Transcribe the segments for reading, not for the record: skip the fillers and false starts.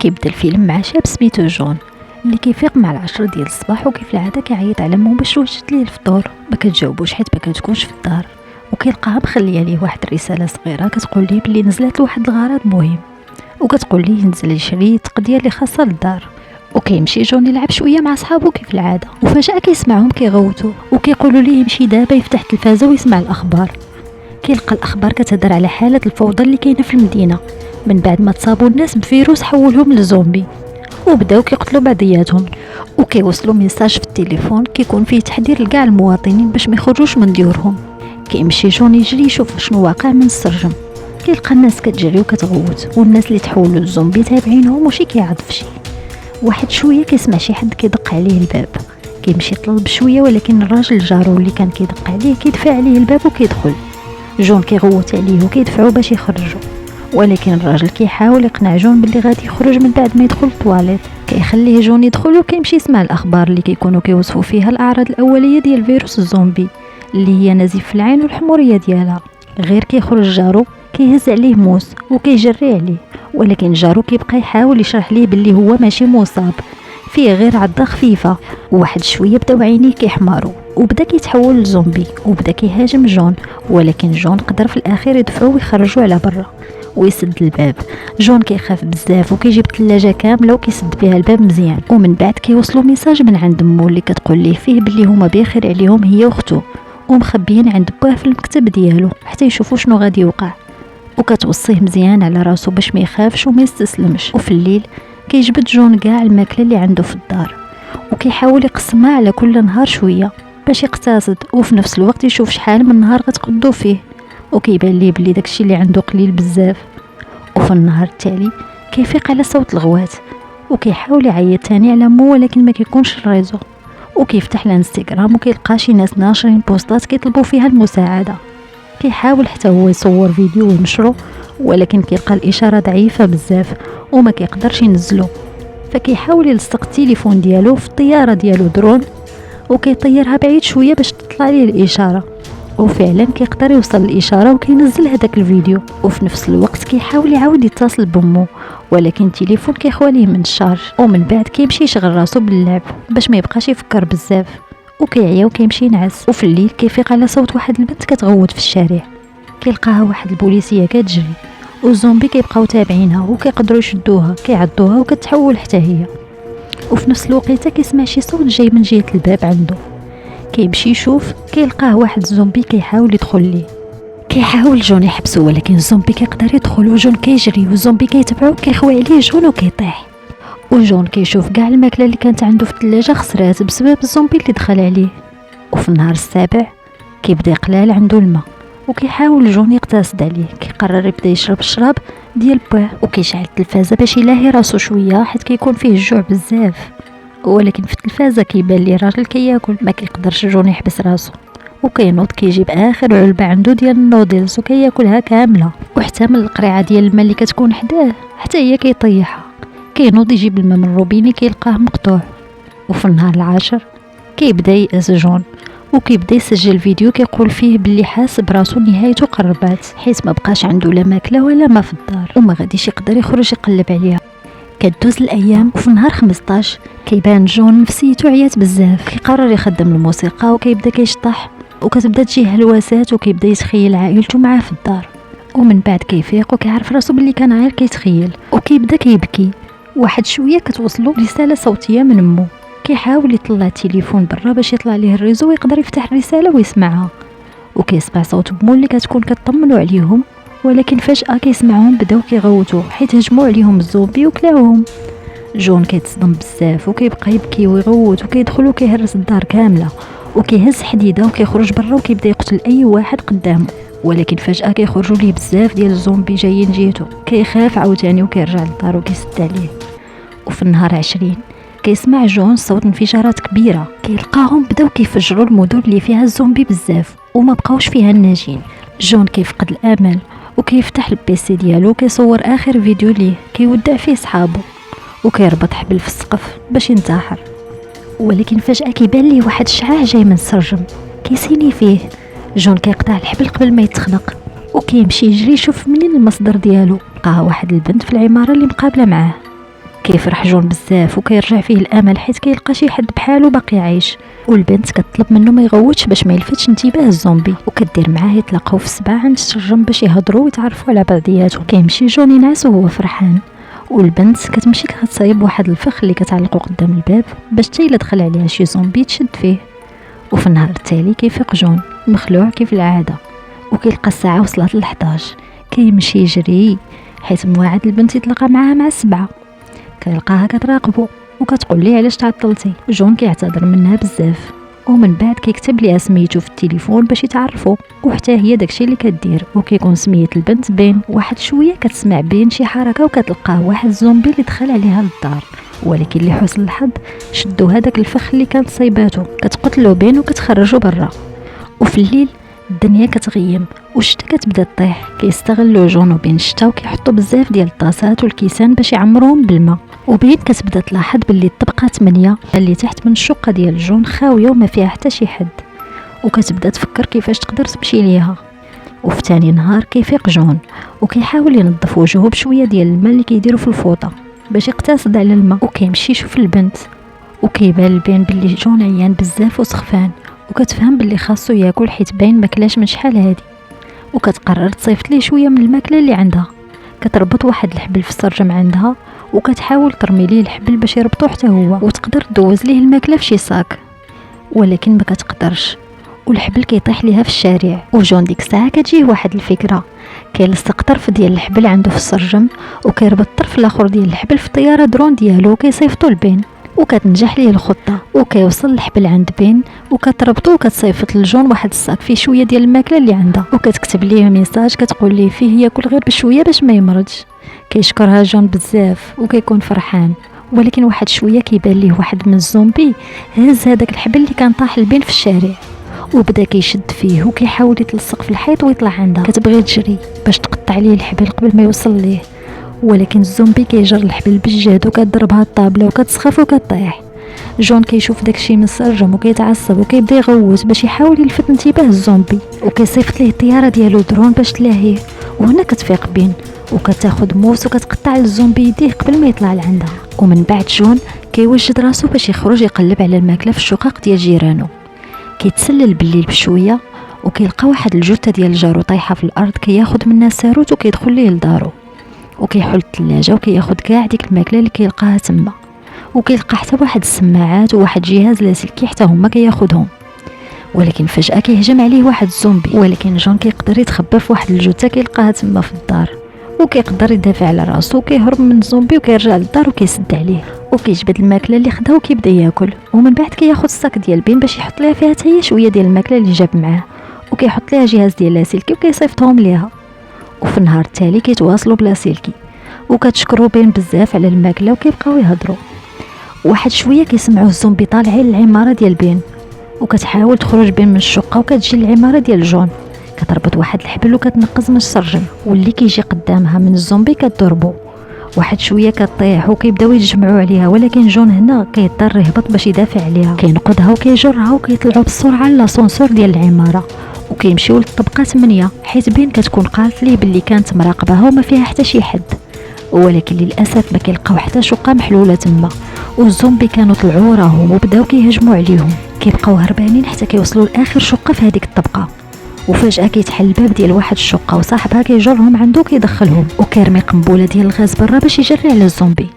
كيبدا الفيلم مع شاب سميتو جون اللي كيفيق مع 10 ديال الصباح، وكيف العاده كيعيط على مو باش توجد ليه الفطور. ما كتجاوبوش حيت ما كتكونش في الدار، وكيلقاها مخليه ليه واحد الرساله صغيره كتقول ليه بلي نزلت لواحد الغرض مهم، وكتقول ليه ينزل يشري تقضيه اللي خاصه للدار. وكيمشي جون يلعب شويه مع صحابو كيف العاده، وفجاه كيسمعهم كيغوتوا وكيقولوا ليه يمشي دابا يفتح التلفازه ويسمع الاخبار. كيلقى الاخبار كتهضر على حاله الفوضى اللي كاينه في المدينه من بعد ما تصابوا الناس بفيروس حولهم لزومبي، وبداو كيقتلوا بعضياتهم. وكيوصلوا ميساج في التليفون كيكون فيه تحذير لكاع المواطنين باش ما يخرجوش من ديورهم. كيمشي جون يجري يشوف شنو واقع من السرجم. كيلقى الناس كتجري وكتغوت، والناس اللي تحولوا للزومبي تابعينهم وشي كيعض فشي. واحد شويه كيسمع شي حد كيدق عليه الباب، كيمشي يطلب شويه ولكن الراجل جارو اللي كان كيدق عليه كيدفع عليه الباب وكيدخل. جون كيغوت عليه وكيدفعوا باش يخرجوا، ولكن الراجل كيحاول يقنع جون باللي غادي يخرج من بعد ما يدخل الطواليت. كيخليه جون يدخل وكيمشي يسمع الاخبار اللي كيكونوا كيوصفوا فيها الاعراض الاوليه ديال فيروس الزومبي، اللي هي نزيف في العين والحموريه ديالها. غير كيخرج جارو كيهز عليه موس وكيجري عليه، ولكن جارو كيبقى يحاول يشرح ليه باللي هو ماشي مصاب، فيه غير عضه خفيفه. وواحد شويه بداو عينيه كيحمروا وبدا كيتحول لزومبي وبدا كيهاجم جون، ولكن جون قدر في الاخير يدفعو ويخرجوا على برا ويسد الباب. جون كيخاف بزاف وكيجيب الثلاجه كامله وكيسد بها الباب مزيان. ومن بعد كيوصلوا ميساج من عند مو اللي كتقول ليه فيه باللي هما بخير عليهم هي واختو، ومخبيين عند باه في المكتب ديالو حتى يشوفوا شنو غادي يوقع. وكتوصيه مزيان على راسو باش ما يخافش وما يستسلمش. وفي الليل كيجبد جون كاع الماكله اللي عنده في الدار وكيحاول يقسمها على كل نهار شويه باش يقتصد، وفي نفس الوقت يشوف شحال من نهار غتقضوا فيه، وكيبان ليه بلي داكشي اللي عنده قليل بزاف. وفي النهار التالي كيفيق على صوت الغوات وكيحاول يعيط تاني على مو، ولكن ما كيكونش الريزو. وكيفتح الانستغرام وكيلقى شي ناس ناشرين بوستات كيطلبوا فيها المساعده. كيحاول حتى هو يصور فيديو وينشره، ولكن كيلقى الاشاره ضعيفه بزاف وما كيقدرش ينزلو. فكيحاول يلصق التليفون ديالو في الطياره ديالو درون وكيطيرها بعيد شويه باش تطلع ليه الاشاره، وفعلا كيقدر يوصل الاشاره وكينزل هذاك الفيديو. وفي نفس الوقت كيحاول يعاود يتصل بمو، ولكن التليفون كيخواليه من الشارج. ومن بعد كيمشي يشغل راسو باللعب باش ما يبقاش يفكر بزاف، وكيعيا وكيمشي ينعس. وفي الليل كيفيق على صوت واحد البنت كتغوت في الشارع. كيلقاها واحد البوليسيه كتجري، والزومبي كيبقاو تابعينها وكيقدروا يشدوها كيعضوها وكتحول حتى هي. وفي نفس الوقت كيسمع شي صوت جاي من جهه الباب عنده. كيمشي يشوف كيلقاه واحد الزومبي كيحاول يدخل ليه. كيحاول جون يحبسو ولكن الزومبي كيقدر يدخل، وجون كيجري والزومبي كيتبعو كيخوي عليه جون وكيطيح. وجون كيشوف كاع الماكله اللي كانت عنده في الثلاجه خسرات بسبب الزومبي اللي دخل عليه. وفي النهار السابع كيبدا يقلال عنده الماء وكيحاول جون يقتصد عليه. كيقرر يبدا يشرب الشراب ديال باه وكيشعل التلفازه باش يلاهي راسو شويه حيت كيكون فيه الجوع بزاف. ولكن في التلفازه كيبان ليه راجل كياكل، ما كيقدرش جون يحبس راسو وكينوض كيجيب اخر علبه عنده ديال النودلز وكياكلها كامله، وحتى من القريعه ديال الماء اللي كتكون حداه حتى هي كيطيحها. كينوض يجيب الماء من الروبيني كيلقاه مقطوع. وفي النهار العاشر كيبدا يأس جون وكيبدا يسجل فيديو كيقول فيه باللي حاس براسو نهايته قربات حيت ما بقاش عنده لا ماكله ولا ما في الدار وما غاديش يقدر يخرج يقلب عليها. كدوز الايام وفي نهار 15 كيبان جون نفسيته عيات بزاف. كيقرر يخدم الموسيقى وكيبدا كيشطح وكتبدا تجيه هلوسات وكيبدا يتخيل عائلته معاه في الدار. ومن بعد كيفيق وكيعرف راسو باللي كان غير كيتخيل وكيبدا كيبكي. واحد شويه كتوصلو رساله صوتيه من مو. كيحاول يطلع التليفون برا باش يطلع ليه الريزو ويقدر يفتح الرساله ويسمعها، وكيسمع صوت بمو اللي كتكون كطمنوا عليهم. ولكن فجاه كيسمعهم بداو كيغوتوا حيت هجموا عليهم الزومبي وكلاوهم. جون كيتصدم بزاف وكيبقى يبكي ويغوت وكيدخل وكيهرس الدار كامله وكيهز حديده وكيخرج برا وكيبدا يقتل اي واحد قدامه. ولكن فجاه كيخرجوا ليه بزاف ديال الزومبي جايين جيتو. كيخاف عاوتاني وكيرجع للدار وكيسد عليه. وفي النهار 20 كيسمع جون صوت انفجارات كبيره. كيلقاهم بداو كيفجروا المدن اللي فيها الزومبي بزاف وما بقاوش فيها الناجين. جون كيفقد الامل وكيفتح البيسي ديالو وكيصور اخر فيديو ليه كيودع فيه صحابو وكيربط حبل في السقف باش ينتحر. ولكن فجاه كيبان ليه واحد الشعاع جاي من السرجم كيسيني فيه. جون كيقطع الحبل قبل ما يتخنق وكيمشي يجري يشوف منين المصدر ديالو. لقاه واحد البنت في العماره اللي مقابله معاه. كيفرح جون بزاف وكيرجع فيه الامل حيت كيلقى شي حد بحالو باقي عايش. والبنت كتطلب منه ما يغوتش باش ما يلفتش انتباه الزومبي، وكدير معاه يتلاقاو في السبعة عند الشجرم باش يهضروا ويتعرفوا على بعضياتهم. كيمشي جون ينعس وهو فرحان، والبنت كتمشي كتصايب واحد الفخ اللي كتعلقو قدام الباب باش حتى الا دخل عليها شي زومبي تشد فيه. وفي النهار التالي كيفيق جون مخلوع كيف العاده، وكيلقى الساعه وصلت ل11. كيمشي يجري حيت مواعد البنت يتلاقى معاها مع 7. كيلقاها كتراقبو وكتقول ليه علاش تعطلتي. جون كيعتذر منها بزاف، ومن بعد كيكتب ليها سميتو في التليفون باش يتعرفوا، وحتى هي داكشي اللي كدير. وكيكون سميت البنت بين. واحد شويه كتسمع بين شي حركه وكتلقاه واحد الزومبي اللي دخل عليها للدار، ولكن لحسن الحظ شدوا هذاك الفخ اللي كانت صايباتو. كتقتلو بين وكتخرجوا برا. وفي الليل الدنيا كتغيم والشتا كتبدا طيح. كيستغلوا جون وبين الشتا وكيحطوا بزاف ديال الطاسات والكيسان باش يعمروهم بالماء. وبين كتبدا تلاحظ باللي الطبقه 8 اللي تحت من الشقه ديال جون خاويه وما فيها حتى شي حد، وكتبدا تفكر كيفاش تقدر تمشي ليها. وفي ثاني نهار كيفيق جون وكيحاول ينظف وجهه بشويه ديال الماء اللي كيديروا في الفوطه باش يقتصد على الماء. وكيمشي يشوف البنت وكيبان البين باللي جون عيان بزاف وسخفان، وكتفهم باللي خاصو ياكل حيت باين ماكلاش من شحال هادي. وكتقرر تصيفط ليه شويه من الماكله اللي عندها. كتربط واحد الحبل في السرجم عندها وكتحاول ترمي ليه الحبل باش يربطو حتى هو، وتقدر دوز ليه الماكله في شي صاك، ولكن ما كتقدرش والحبل كيطيح ليها في الشارع. وجون ديك الساعه كتجيه واحد الفكره. كيلصق طرف ديال الحبل عنده في السرجم وكيربط الطرف الاخر ديال الحبل في طياره درون ديالو وكيصيفطو لبين. وكتنجح ليه الخطه وكيوصل الحبل عند بين وكتربطو وكتصيفط لجون واحد الصاك فيه شويه ديال الماكله اللي عندها، وكتكتب ليه ميساج كتقول ليه فيه ياكل غير بشويه باش ما يمرضش. كيشكرها جون بزاف وكيكون فرحان، ولكن واحد شويه كيبان ليه واحد من الزومبي هز هذاك الحبل اللي كان طاح البين في الشارع وبدا كيشد فيه وكيحاول يتلصق في الحيط ويطلع عندها. كتبغي تجري باش تقطع ليه الحبل قبل ما يوصل ليه، ولكن الزومبي كيجر الحبل بجهد وكضربها الطابله وكتسخف وكطيح. جون كيشوف داكشي من السرجم وكيتعصب وكيبدا يغوت باش يحاول يلفت انتباه الزومبي، وكيصيفط ليه الطياره ديالو درون باش تلاهيه. وهنا كتفيق بين وكتاخد موس وكتقطع الزومبي يديه قبل ما يطلع لعندها. ومن بعد جون كيوجد راسو باش يخرج يقلب على الماكله في الشقق ديال جيرانو. كيتسلل بالليل بشويه وكيلقى واحد الجثه ديال جارو طايحه في الارض، كياخد منها الساروت وكيدخل ليه لدارو وكيحل الثلاجه وكياخد كاع ديك الماكله اللي كيلقاها تما. وكيلقى حتى واحد السماعات وواحد جهاز لاسلكي حتى هما كياخدهم. ولكن فجاه كيهجم عليه واحد الزومبي، ولكن جون كيقدر يتخبى في واحد الجثه كيلقاها تما في الدار، وكيقدر يدافع على راسو وكيهرب من الزومبي وكيرجع للدار وكيسد عليه وكيجبد الماكله اللي خداها وكيبدا ياكل. ومن بعد كياخد الصاك ديال بين باش يحط ليها فيها حتى هي شويه ديال الماكله اللي جاب معاه، وكيحط ليها جهاز ديال لاسلكي وكيصيفطهم ليها. وفي النهار التالي كيتواصلوا بلاسلكي وكتشكروا بين بزاف على الماكله وكيبقاو يهضروا. واحد شويه كيسمعوا الزومبي طالعين للعماره ديال بين، وكتحاول تخرج بين من الشقه وكتجي للعماره ديال جون. كتربط واحد الحبل وكتنقز من السرجم، واللي كيجي قدامها من الزومبي كتضربو. واحد شويه كطيح وكيبداو يتجمعوا عليها، ولكن جون هنا كيضطر يهبط باش يدافع عليها. كينقذها وكيجرها وكيطلعوا بسرعه للاسانسور ديال العماره وكيمشيو للطبقه 8 حيت بين كتكون قالت ليه باللي كانت مراقبها وما فيها حتى شي حد. ولكن للاسف ما كيلقاو حتى شقه محلوله تما، والزومبي كانوا طلعوا وراهم وبداو كيهجموا عليهم. كيبقاو هربانين حتى كيوصلوا لاخر شقه في هذيك الطبقه، وفجاه كيتحل الباب ديال واحد الشقه وصاحبها كيجرهم عنده كيدخلهم وكيرمي قنبله ديال الغاز برا باش يجري على الزومبي.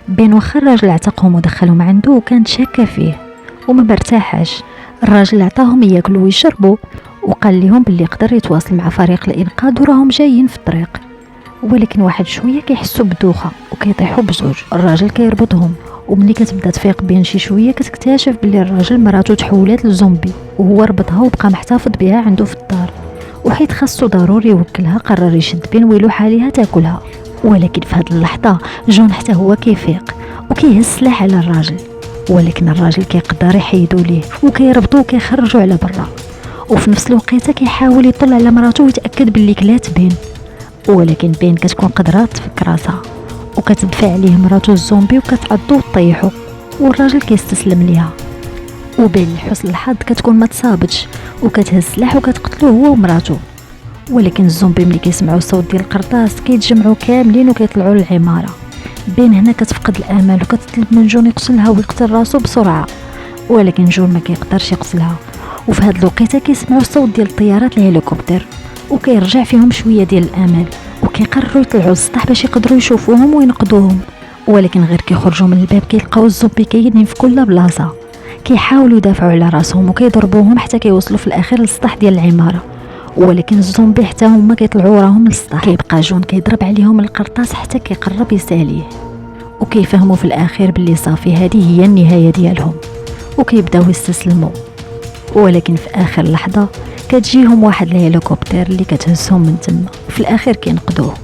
بين واخا الراجل عتقهم ودخلهم عنده وكانت شاكه فيه وما مرتاحاش. الراجل عطاهم ياكلوا ويشربوا وقال لهم باللي يقدر يتواصل مع فريق الانقاذ وراهم جايين في الطريق. ولكن واحد شويه كيحسوا بدوخه وكيطيحوا بزوج. الراجل كيربطهم، وملي كتبدا تفيق بين شي شويه كتكتشف باللي الراجل مراتو تحولات للزومبي وهو ربطها وبقى محتفظ بها عنده في الدار، وحيت خاصو ضروري يوكلها قرر يشد بين ويلوح عليها تاكلها. ولكن في هذه اللحظه جون حتى هو كيفيق وكيهز السلاح على الراجل، ولكن الراجل كيقدر يحيدو ليه وكيربطو وكيخرجوا على برا. وفي نفس الوقت كيحاول يطلع على مراتو ويتاكد باللي كلات بين، ولكن بين كتكون قدرات تفك راسها وكتدفع عليه مراتو الزومبي وكتعضو وطيحو، والراجل كيستسلم ليها. وبين لحسن الحظ كتكون ما تصابتش وكتهز السلاح وكتقتلوه هو ومراتو. ولكن الزومبي ملي كيسمعوا الصوت ديال القرطاس كيتجمعوا كاملين وكيطلعوا للعماره بين هنا كتفقد الامل وكتطلب من جون يقتلها ويقتل راسو بسرعه، ولكن جون ما كيقدرش يقتلها. وفي هاد الوقيته كيسمعوا الصوت ديال الطيارات الهليكوبتر وكيرجع فيهم شويه ديال الامل، وكيقرروا يطلعوا للسطح باش يقدروا يشوفوهم وينقذوهم. ولكن غير كيخرجوا من الباب كيلقاو الزومبي كاينين في كل بلاصه، كيحاولوا يدافعوا على راسهم وكيضربوهم حتى كيوصلوا في الاخير للسطح ديال العماره. ولكن الزومبي حتى هما كيطلعوا وراهم للسطح. كيبقى جون كيضرب عليهم القرطاس حتى كيقرب يساليه، وكيفهموا في الاخير باللي صافي هذه هي النهايه ديالهم، وكيبداو يستسلموا. ولكن في اخر لحظه كتجيهم واحد الهليكوبتر اللي كتهزهم من تما، في الاخير كينقذوه.